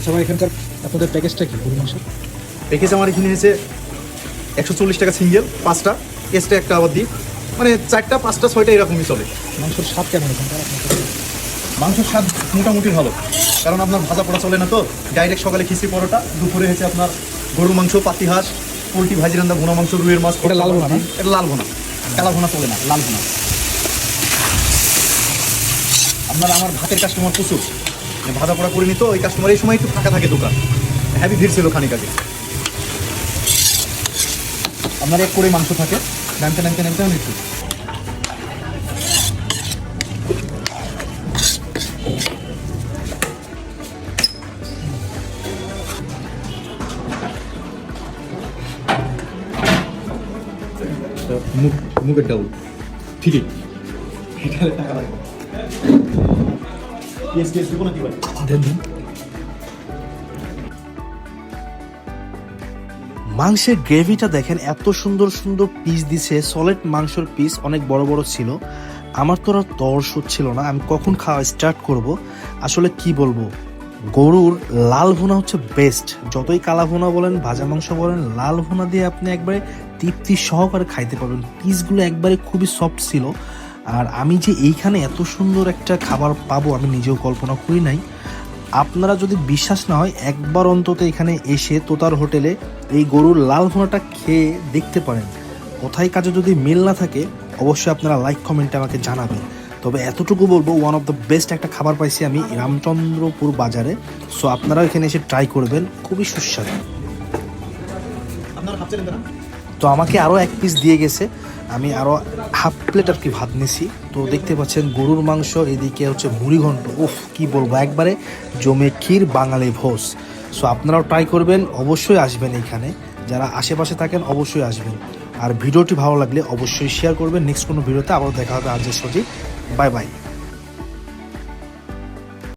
আচ্ছা ভাই, এখানকার আপনাদের প্যাকেজটা কি গরু মাংস? প্যাকেজ আমার এখানে হয়েছে 140 টাকা সিঙ্গেল, 5টা এক্সট্রা একটা আবার দিই, মানে 4টা 5টা 6টা এরকমই চলে। মাংসের স্বাদ কেমন এখানকার আপনার কাছে? মাংসের স্বাদ মোটামুটি ভালো, কারণ আপনার ভাজা পোড়া চলে না, তো ডাইরেক্ট সকালে খিচড়ি পরোটা, দুপুরে হয়েছে আপনার গরুর মাংস, পাতি হাঁস, পোলট্রি ভাজি রান্না, ভুনা মাংস, রুইয়ের মাছ। এটা লাল ভুনা না? এটা লাল ভুনা, কালা ভুনা চলে না, লাল ভুনা। আপনার আমার ভাতের কাস্টমার প্রচুর, ভাজা পোড়া করে নিত ওই কাস্টমার, এই সময় একটু ফাঁকা থাকে দোকান, হ্যাভি ভিড় ছিল খানিক আগে। আপনার এক করে মাংস থাকে, নামতে নামতে নামতে একটু মুগের ডাউল ঠিকই টাকা লাগবে। দেবো নাকি ভাই? মাংসের গ্রেভিটা দেখেন, এত সুন্দর সুন্দর পিস দিছে, সলিড মাংসের পিস অনেক বড় বড় ছিল। আমার তো আর তর্স হচ্ছিল না আমি কখন খাওয়া স্টার্ট করব। আসলে কি বলবো, গরুর লাল ভুনা হচ্ছে বেস্ট। যতই কালা ভুনা বলেন, ভাজা মাংস বলেন, লাল ভুনা দিয়ে আপনি একবারে তৃপ্তি সহকারে খাইতে পারবেন। পিসগুলো একবারে খুবই সফট ছিল। আর আমি যে এইখানে এত সুন্দর একটা খাবার পাবো আমি নিজেও কল্পনা করি নাই। আপনারা যদি বিশ্বাস না হয়, একবার অন্তত এখানে এসে তোতার হোটেলে এই গরুর লাল ভুনাটা খেয়ে দেখতে পারেন। কোথায় কাজে যদি মিল না থাকে অবশ্যই আপনারা লাইক কমেন্টে আমাকে জানাবেন। তবে এতটুকু বলবো, ওয়ান অফ দ্য বেস্ট একটা খাবার পাইছি আমি রামচন্দ্রপুর বাজারে। সো আপনারা এখানে এসে ট্রাই করবেন, খুবই সুস্বাদু। আপনার হাফ চ্যালেঞ্জ না? তো আমাকে আরও এক পিস দিয়ে গেছে, আমি আরও হাফ প্লেট আর কি ভাত নিছি। তো দেখতে পাচ্ছেন গরুর মাংস, এদিকে হচ্ছে মুড়ি ঘন্ট, উফ কি বলবো, একবারে জমে ক্ষীর বাঙালি ভোজ। সো আপনারাও ট্রাই করবেন, অবশ্যই আসবেন এখানে, যারা আশেপাশে থাকেন অবশ্যই আসবেন। আর ভিডিওটি ভালো লাগলে অবশ্যই শেয়ার করবেন। নেক্সট কোনো ভিডিওতে আবার দেখা হবে। আজ সজি, বাই বাই।